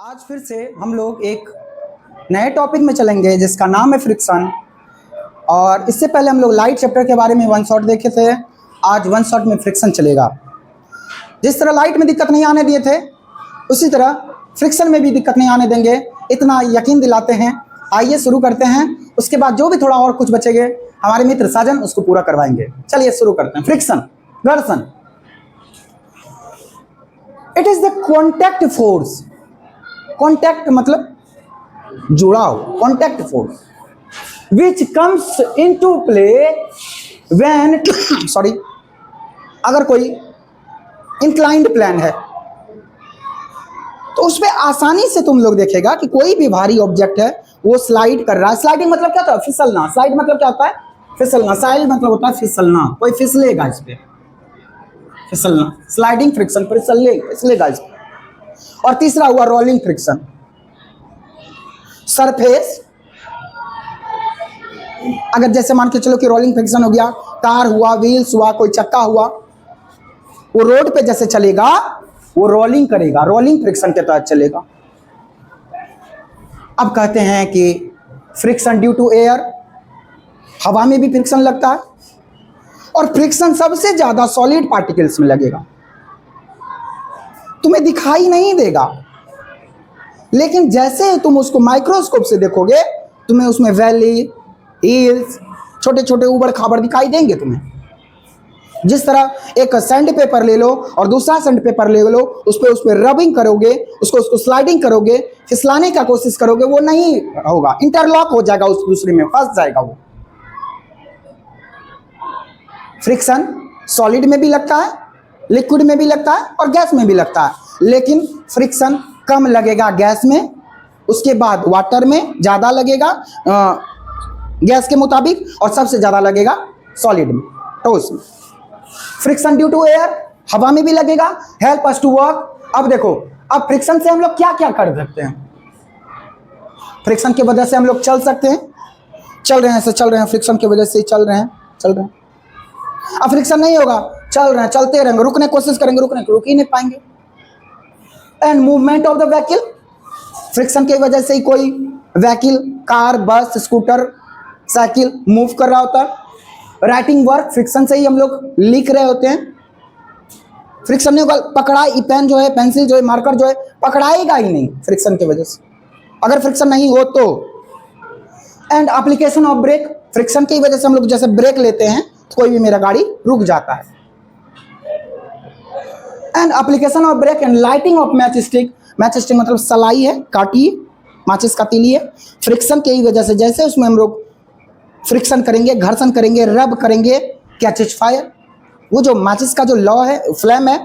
आज फिर से हम लोग एक नए टॉपिक में चलेंगे जिसका नाम है फ्रिक्शन। और इससे पहले हम लोग लाइट चैप्टर के बारे में वन शॉट देखे थे। आज वन शॉट में फ्रिक्शन चलेगा। जिस तरह लाइट में दिक्कत नहीं आने दिए थे उसी तरह फ्रिक्शन में भी दिक्कत नहीं आने देंगे, इतना यकीन दिलाते हैं। आइए शुरू करते हैं, उसके बाद जो भी थोड़ा और कुछ बचेंगे हमारे मित्र साजन उसको पूरा करवाएंगे। चलिए शुरू करते हैं। फ्रिक्शन, घर्षण। It is the contact force. Contact मतलब जुड़ाव, contact force which comes into play when sorry अगर कोई इंक्लाइंड प्लेन है तो उसमें आसानी से तुम लोग देखेगा कि कोई भी भारी ऑब्जेक्ट है वो स्लाइड कर रहा है। स्लाइडिंग मतलब क्या होता है? फिसलना। स्लाइड मतलब क्या होता है? फिसलना। साइड मतलब होता है फिसलना, कोई फिसलेगा इस पे, फिसलना। स्लाइडिंग फ्रिक्शन, फिसलेगा इस पे। और तीसरा हुआ रोलिंग फ्रिक्शन। सरफेस, अगर जैसे मान के चलो कि रोलिंग फ्रिक्शन हो गया, कार हुआ, व्हील्स हुआ, कोई चक्का हुआ, वो रोड पे जैसे चलेगा वो रोलिंग करेगा, रोलिंग फ्रिक्शन के तहत चलेगा। अब कहते हैं कि फ्रिक्शन ड्यू टू एयर, हवा में भी फ्रिक्शन लगता है और फ्रिक्शन सबसे ज्यादा सॉलिड पार्टिकल्स में लगेगा। तुम्हें दिखाई नहीं देगा, लेकिन जैसे तुम उसको माइक्रोस्कोप से देखोगे तुम्हें उसमें वैली, हिल्स, छोटे छोटे उबड़ खाबड़ दिखाई देंगे तुम्हें। जिस तरह एक सैंड पेपर ले लो और दूसरा सैंड पेपर ले लो, उस पर रबिंग करोगे, उसको स्लाइडिंग करोगे, फिसलाने का कोशिश करोगे, वो नहीं होगा, इंटरलॉक हो जाएगा, उस दूसरे में फंस जाएगा वो। फ्रिक्शन सॉलिड में भी लगता है, लिक्विड में भी लगता है और गैस में भी लगता है, लेकिन फ्रिक्शन कम लगेगा गैस में, उसके बाद वाटर में ज़्यादा लगेगा गैस के मुताबिक, और सबसे ज़्यादा लगेगा सॉलिड में, ठोस में। फ्रिक्शन ड्यू टू एयर, हवा में भी लगेगा। Help us to work. अब देखो, अब फ्रिक्शन से हम लोग क्या क्या कर सकते हैं? फ्रिक्शन की वजह से हम लोग चल सकते हैं, चल रहे हैं, ऐसे चल रहे हैं, फ्रिक्शन की वजह से चल रहे हैं। अब फ्रिक्शन नहीं होगा, चल रहे हैं, चलते रहेंगे, रुकने की कोशिश करेंगे, रुक ही नहीं पाएंगे। And movement of the vehicle, friction की वजह से ही कोई व्हीकल, कार, बस, स्कूटर, साइकिल मूव कर रहा होता है। राइटिंग वर्क, फ्रिक्शन से ही हम लोग लिख रहे होते हैं। फ्रिक्शन नहीं होगा, पकड़ाई, पेन जो है, पेंसिल जो है, मार्कर जो है, पकड़ाएगा ही नहीं फ्रिक्शन की वजह से, अगर फ्रिक्शन नहीं हो तो। And application of brake, friction की वजह से हम लोग जैसे ब्रेक लेते हैं तो कोई भी मेरा गाड़ी रुक जाता है। And application of brake and lighting of match stick. Match stick मतलब सलाई है, काटी, माचिस का तीली है। फ्रिक्शन की वजह से जैसे उसमें हम लोग फ्रिक्शन करेंगे, घर्षण करेंगे, रब करेंगे, कैचेज फायर, वो जो माचिस का जो लॉ है, फ्लेम है,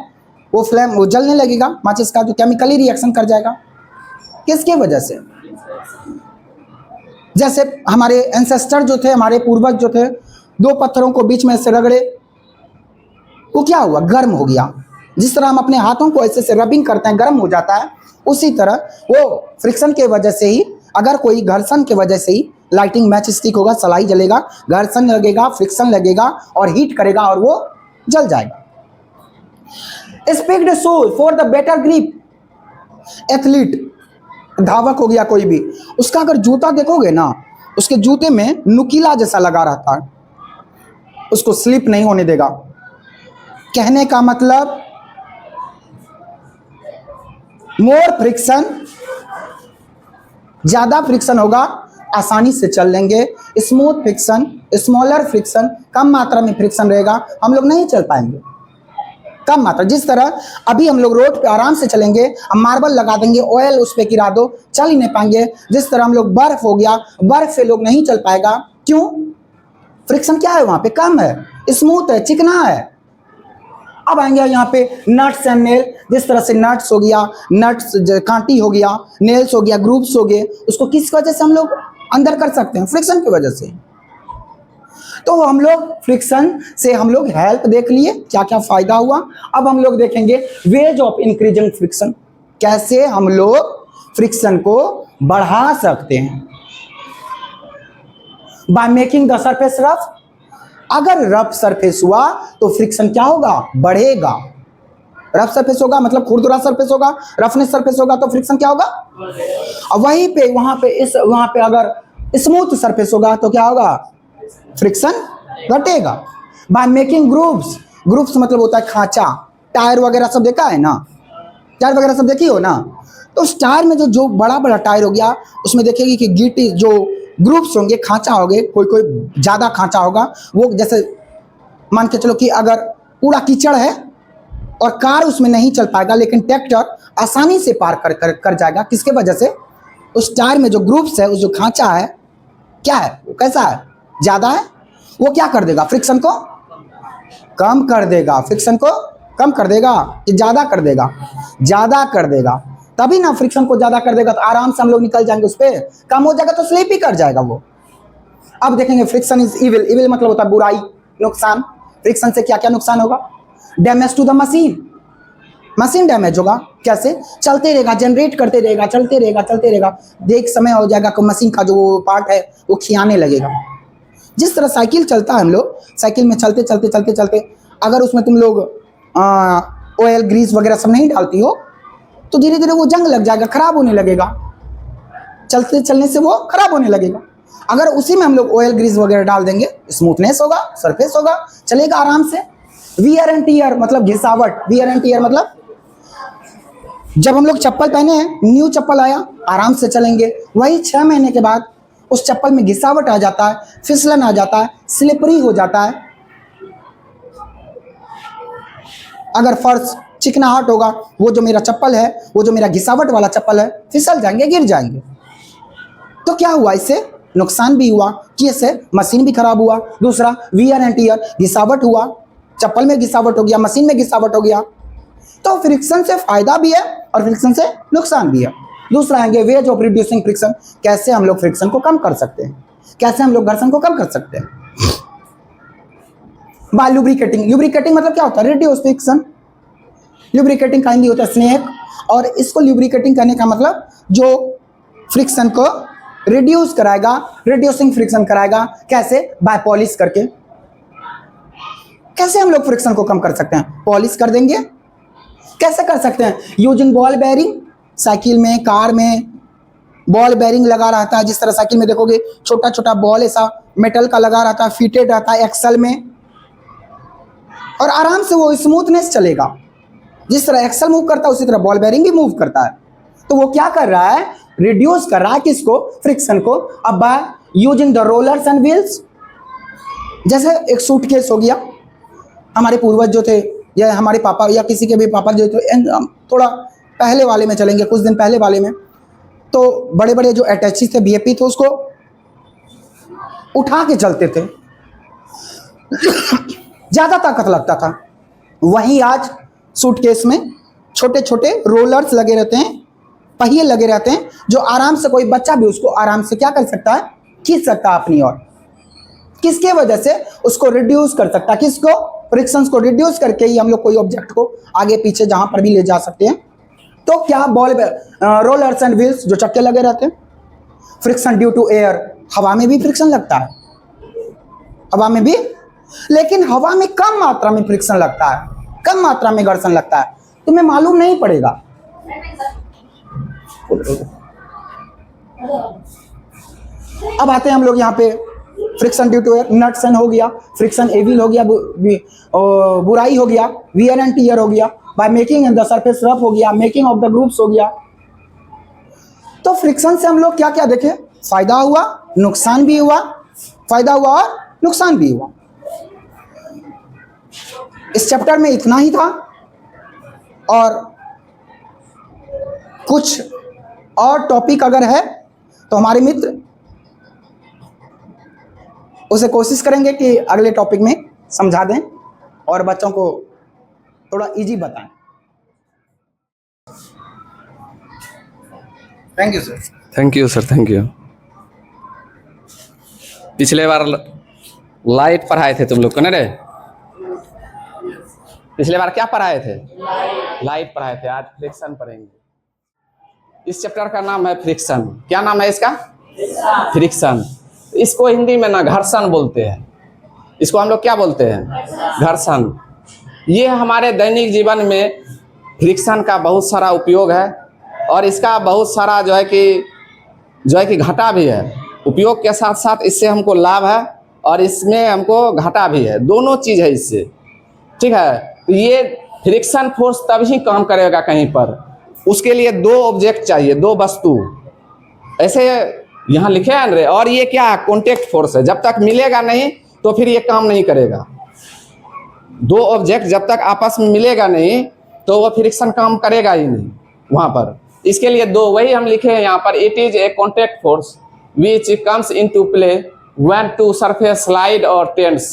वो फ्लेम वो जलने लगेगा, माचिस का जो केमिकली रिएक्शन कर जाएगा। किसके वजह से? जैसे हमारे एंसेस्टर जो थे, हमारे पूर्वज जो थे, दो पत्थरों को बीच में से रगड़े, वो क्या हुआ? गर्म हो गया। जिस तरह हम अपने हाथों को ऐसे से रबिंग करते हैं, गर्म हो जाता है, उसी तरह वो फ्रिक्शन के वजह से ही, अगर कोई घर्षण के वजह से ही लाइटिंग मैच स्टिक होगा, सलाई जलेगा, घर्षण लगेगा, फ्रिक्शन लगेगा और हीट करेगा और वो जल जाएगा। Speed shoes for the better grip. Athlete, धावक हो गया कोई भी, उसका अगर जूता देखोगे ना, उसके जूते में नुकीला जैसा लगा रहता है, उसको स्लिप नहीं होने देगा। कहने का मतलब मोर फ्रिक्शन, ज्यादा फ्रिक्शन होगा, आसानी से चल लेंगे। स्मूथ फ्रिक्शन, स्मॉलर फ्रिक्शन, कम मात्रा में फ्रिक्शन रहेगा, हम लोग नहीं चल पाएंगे, कम मात्रा। जिस तरह अभी हम लोग रोड पे आराम से चलेंगे, हम मार्बल लगा देंगे, ऑयल उस पे गिरा दो, चल ही नहीं पाएंगे। जिस तरह हम लोग, बर्फ हो गया, बर्फ से लोग नहीं चल पाएगा। क्यों? फ्रिक्शन क्या है वहां पे? कम है, स्मूथ है, चिकना है। अब आएंगे यहाँ पे नट्स एंड नेल। जिस तरह से नट्स हो गया, नट्स कांटी हो गया, नेल्स हो गया, ग्रूव्स हो गए, उसको किस वजह से हम लोग अंदर कर सकते हैं? फ्रिक्शन की वजह से। तो हम लोग फ्रिक्शन से हम लोग हेल्प देख लिए, क्या क्या फायदा हुआ। अब हम लोग देखेंगे वेज ऑफ इंक्रीजिंग फ्रिक्शन, कैसे हम लोग फ्रिक्शन को बढ़ा सकते हैं। By making the surface rough, अगर रफ सरफेस हुआ तो फ्रिक्शन क्या होगा? बढ़ेगा। रफ सरफेस होगा मतलब खुरदुरा सरफेस होगा, रफनेस सरफेस होगा तो फ्रिक्शन क्या होगा? और वहीं पे वहां पे अगर स्मूथ सरफेस होगा तो क्या होगा? फ्रिक्शन घटेगा। बाय मेकिंग ग्रूव्स, ग्रूव्स मतलब होता है खांचा। टायर वगैरह सब देखा है ना, टायर वगैरह सब देखी हो ना, तो उस टायर में जो बड़ा बड़ा टायर हो गया उसमें देखेगी कि गिट्टी जो ग्रूव्स होंगे, खांचा होंगे, कोई कोई ज्यादा खांचा होगा, वो जैसे मान के चलो कि अगर पूरा कीचड़ है और कार उसमें नहीं चल पाएगा, लेकिन ट्रैक्टर आसानी से पार कर जाएगा। किसके वजह से? उस टायर में जो ग्रूव्स है, उस जो खांचा है, क्या है वो, कैसा है? ज्यादा है। वो क्या कर देगा? फ्रिक्शन को कम कर देगा। फ्रिक्शन को कम कर देगा कि ज्यादा कर देगा? ज्यादा कर देगा। तभी ना फ्रिक्शन को ज्यादा कर देगा तो आराम से हम लोग निकल जाएंगे, उस पर कम हो जाएगा तो स्लिप ही कर जाएगा वो। अब देखेंगे फ्रिक्शन इज इविल। इविल मतलब होता है बुराई, नुकसान। फ्रिक्शन से क्या क्या नुकसान होगा? Damage to the machine, machine damage होगा। कैसे? चलते रहेगा, जनरेट करते रहेगा, चलते रहेगा चलते रहेगा, देख समय हो जाएगा कि मशीन का जो पार्ट है वो खियाने लगेगा। जिस तरह साइकिल चलता है, हम लोग साइकिल में चलते चलते चलते चलते अगर उसमें तुम लोग ऑयल ग्रीस वगैरह सब नहीं डालती हो तो धीरे धीरे वो जंग लग जाएगा, खराब होने लगेगा। चलते चलने से वो खराब होने लगेगा। अगर उसी में हम लोग ऑयल ग्रीस वगैरह डाल देंगे, स्मूथनेस होगा, सरफेस होगा, चलेगा आराम से। वियर एंड टीयर मतलब घिसावट। वियर एंड टीयर मतलब जब हम लोग चप्पल पहने हैं, न्यू चप्पल आया, आराम से चलेंगे, वही 6 महीने के बाद उस चप्पल में घिसावट आ जाता है, फिसलन आ जाता है, स्लिपरी हो जाता है। अगर फर्श चिकनाहट होगा, वो जो मेरा चप्पल है, वो जो मेरा घिसावट वाला चप्पल है, फिसल जाएंगे, गिर जाएंगे। तो क्या हुआ? इससे नुकसान भी हुआ कि इससे मशीन भी खराब हुआ। दूसरा वियर एंड टीयर, घिसावट हुआ, चप्पल में घिसावट हो गया, मशीन में घिसावट हो गया। तो फ्रिक्शन से फायदा भी है और फ्रिक्शन से नुकसान भी है। दूसरा आएंगे वेज ऑफ रिड्यूसिंग फ्रिक्शन। कैसे हम लोग फ्रिक्शन को कम कर सकते हैं, कैसे हम लोग घर्षण को कम कर सकते हैं? Bye lubricating. लुब्रिकेटिंग मतलब क्या होता है? Reduce friction. लुब्रिकेटिंग का हिंदी होता है स्नेक, और इसको लुब्रिकेटिंग करने का मतलब जो फ्रिक्शन को रिड्यूस कराएगा, रिड्यूसिंग फ्रिक्शन कराएगा। कैसे? बाय पॉलिश करके। कैसे हम लोग फ्रिक्शन को कम कर सकते हैं? पॉलिश कर देंगे। कैसे कर सकते हैं? Using ball bearing. साइकिल में, कार में बॉल बेयरिंग लगा रहता है। जिस तरह साइकिल में देखोगे छोटा छोटा बॉल ऐसा मेटल का लगा रहता है, फिटेड रहता है एक्सल में, और आराम से वो स्मूथनेस चलेगा। जिस तरह एक्सल मूव करता है उसी तरह बॉल बेयरिंग भी मूव करता है। तो वो क्या कर रहा है? रिड्यूस कर रहा है किसको? फ्रिक्शन को। अब by using the rollers and wheels. जैसे एक सूटकेस हो गया, हमारे पूर्वज जो थे या हमारे पापा या किसी के भी पापा जो थे, थोड़ा पहले वाले में चलेंगे, कुछ दिन पहले वाले में, तो बड़े बड़े जो अटैची थे, बीएपी थे, उसको उठा के चलते थे, ज्यादा ताकत लगता था। वहीं आज सूटकेस में छोटे छोटे रोलर्स लगे रहते हैं, पहिए लगे रहते हैं, जो आराम से कोई बच्चा भी उसको आराम से क्या कर सकता है? खींच सकता है अपनी ओर। किसके वजह से? उसको रिड्यूस कर सकता है। किसको? फ्रिक्शंस को रिड्यूस करके ही हम लोग कोई ऑब्जेक्ट को आगे पीछे जहां पर भी ले जा सकते हैं। तो क्या बॉल रोलर्स एंड व्हील्स जो चक्के लगे रहते हैं, फ्रिक्शन ड्यू टू एयर। हवा में भी फ्रिक्शन लगता है, हवा में भी, लेकिन हवा में कम मात्रा में फ्रिक्शन लगता है, कम मात्रा में घर्षण लगता है, तुम्हें मालूम नहीं पड़ेगा। अब आते हैं हम लोग यहाँ पे friction due to air, nuts and हो गया, फ्रिक्शन एविल हो गया, बुराई हो गया, वियर एंड टीयर हो गया, by making the surface rough हो गया, मेकिंग ऑफ द ग्रूव्स हो गया। तो फ्रिक्शन से हम लोग क्या क्या देखे? फायदा हुआ, नुकसान भी हुआ, फायदा हुआ और नुकसान भी हुआ। इस चैप्टर में इतना ही था, और कुछ और टॉपिक अगर है तो हमारे मित्र उसे कोशिश करेंगे कि अगले टॉपिक में समझा दें और बच्चों को थोड़ा इजी बताएं। Thank you sir. Thank you sir, thank you. पिछले बार लाइट पढ़ाए थे तुम लोग को, ना रे? पिछले बार क्या पढ़ाए थे? लाइट पढ़ाए थे। आज फ्रिक्शन पढ़ेंगे। इस चैप्टर का नाम है फ्रिक्शन। क्या नाम है इसका? फ्रिक्शन। इसको हिंदी में ना घर्षण बोलते हैं। इसको हम लोग क्या बोलते हैं? घर्षण। ये हमारे दैनिक जीवन में फ्रिक्शन का बहुत सारा उपयोग है और इसका बहुत सारा जो है कि घाटा भी है। उपयोग के साथ साथ इससे हमको लाभ है और इसमें हमको घाटा भी है, दोनों चीज़ है इससे। ठीक है, तो ये फ्रिक्शन फोर्स तभी काम करेगा कहीं पर, उसके लिए दो ऑब्जेक्ट चाहिए, दो वस्तु ऐसे यहाँ लिखे हैं रे। और ये क्या है, कॉन्टेक्ट फोर्स है। जब तक मिलेगा नहीं तो फिर ये काम नहीं करेगा। दो ऑब्जेक्ट जब तक आपस में मिलेगा नहीं तो वो फ्रिक्शन काम करेगा ही नहीं वहाँ पर। इसके लिए दो, वही हम लिखे हैं यहाँ पर, it is a contact force which comes in to play when two surface slide और tends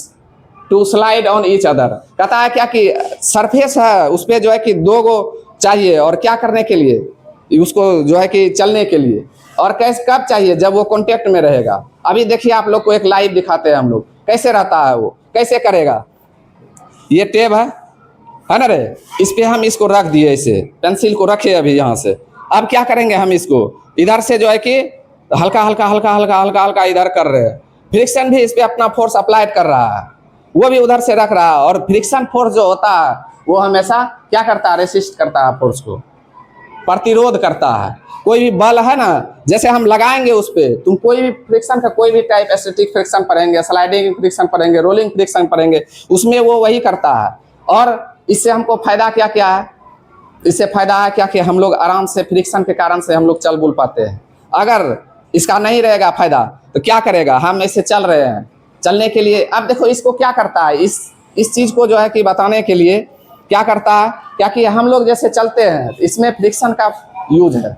to slide on each other. कहता है क्या कि सरफेस है उस पर जो है कि दो गो चाहिए, और क्या करने के लिए, उसको जो है कि चलने के लिए। और कैसे कब चाहिए, जब वो कांटेक्ट में रहेगा। अभी देखिए आप लोग को एक लाइव दिखाते हैं हम लोग, कैसे रहता है वो, कैसे करेगा। ये टेप है ना रे, इस पे हम इसको रख दिए, इसे पेंसिल को रखे अभी यहाँ से। अब क्या करेंगे, हम इसको इधर से जो है कि हल्का हल्का हल्का हल्का हल्का हल्का इधर कर रहे हैं। फ्रिक्शन भी इस पे अपना फोर्स अप्लाइड कर रहा है, वो भी उधर से रख रहा है। और फ्रिक्शन फोर्स जो होता है वो हमेशा क्या करता है, रेसिस्ट करता है, फोर्स को प्रतिरोध करता है। कोई भी बल है ना, जैसे हम लगाएंगे उस पर, तुम कोई भी फ्रिक्शन का कोई भी टाइप, स्टैटिक फ्रिक्शन पढ़ेंगे, स्लाइडिंग फ्रिक्शन पढ़ेंगे, रोलिंग फ्रिक्शन पढ़ेंगे, उसमें वो वही करता है। और इससे हमको फायदा क्या क्या है, इससे फायदा है क्या कि हम लोग आराम से फ्रिक्शन के कारण से हम लोग चल बुल पाते हैं। अगर इसका नहीं रहेगा फायदा तो क्या करेगा, हम ऐसे चल रहे हैं, चलने के लिए। अब देखो इसको क्या करता है, इस चीज को जो है कि बताने के लिए क्या करता है, क्या कि हम लोग जैसे चलते हैं इसमें फ्रिक्शन का यूज है।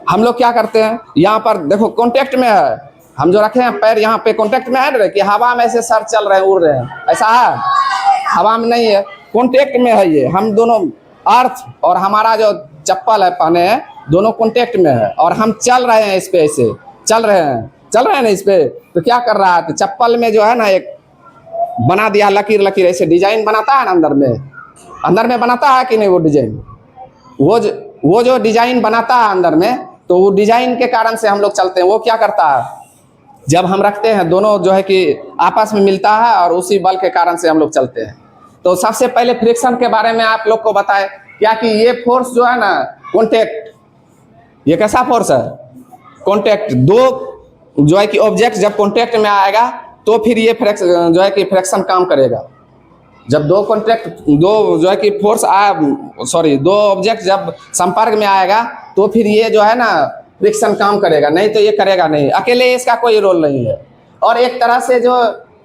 हम लोग क्या करते हैं, यहाँ पर देखो कांटेक्ट में है, हम जो रखे हैं पैर यहाँ पे कांटेक्ट में है कि हवा में ऐसे सर चल रहे हैं, उड़ रहे हैं, ऐसा है, हवा में नहीं है, कांटेक्ट में है। ये हम दोनों, अर्थ और हमारा जो चप्पल है पहने हैं, दोनों कांटेक्ट में है और हम चल रहे हैं इस पे, ऐसे चल रहे हैं ना इस पे। तो क्या कर रहा है, तो चप्पल में जो है ना एक बना दिया लकीर लकीर, ऐसे डिजाइन बनाता है ना अंदर में बनाता है कि नहीं वो डिजाइन, वो जो डिजाइन बनाता है अंदर में, तो वो डिजाइन के कारण से हम लोग चलते हैं। वो क्या करता है, जब हम रखते हैं दोनों जो है कि आपस में मिलता है और उसी बल के कारण से हम लोग चलते हैं। तो सबसे पहले फ्रिक्शन के बारे में आप लोग को बताए क्या कि ये फोर्स जो है ना कॉन्टेक्ट, ये कैसा फोर्स है, कॉन्टेक्ट। दो जो है कि ऑब्जेक्ट जब कॉन्टेक्ट में आएगा तो फिर ये जो है कि फ्रिक्शन काम करेगा। जब दो जो है कि फोर्स दो ऑब्जेक्ट जब संपर्क में आएगा तो फिर ये जो है ना फ्रिक्शन काम करेगा, नहीं तो ये करेगा नहीं, अकेले इसका कोई रोल नहीं है। और एक तरह से जो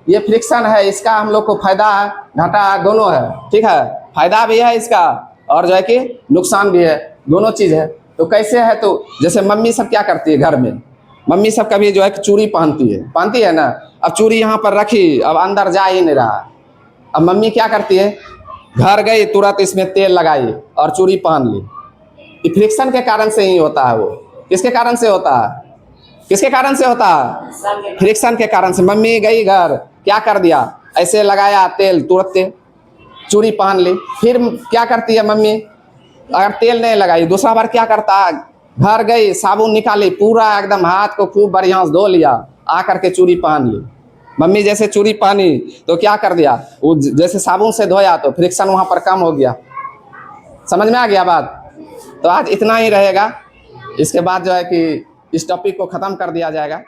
ये फ्रिक्शन है इसका हम लोग को फायदा है, घाटा दोनों है। ठीक है, फायदा भी है इसका और जो है कि नुकसान भी है, दोनों चीज़ है। तो कैसे है, तो जैसे मम्मी सब क्या करती है घर में, मम्मी सब कभी जो है कि चूड़ी पहनती है ना। अब चूड़ी यहाँ पर रखी, अब अंदर जा ही नहीं रहा। अब मम्मी क्या करती है, घर गई तुरंत इसमें तेल लगाई और चूड़ी पहन ली। ये फ्रिक्शन के कारण से ही होता है। वो किसके कारण से होता है, किसके कारण से होता है, फ्रिक्शन के कारण से। मम्मी गई घर, क्या कर दिया, ऐसे लगाया तेल, तुरंत चूड़ी पहन ली। फिर क्या करती है मम्मी, अगर तेल नहीं लगाई दूसरा बार क्या करता है, घर गई साबुन निकाली, पूरा एकदम हाथ को खूब बढ़िया से धो लिया, आकर के चूड़ी पहन ली। मम्मी जैसे चूड़ी पहनी तो क्या कर दिया, वो जैसे साबुन से धोया तो फ्रिक्शन वहाँ पर कम हो गया। समझ में आ गया बात। तो आज इतना ही रहेगा, इसके बाद जो है कि इस टॉपिक को ख़त्म कर दिया जाएगा।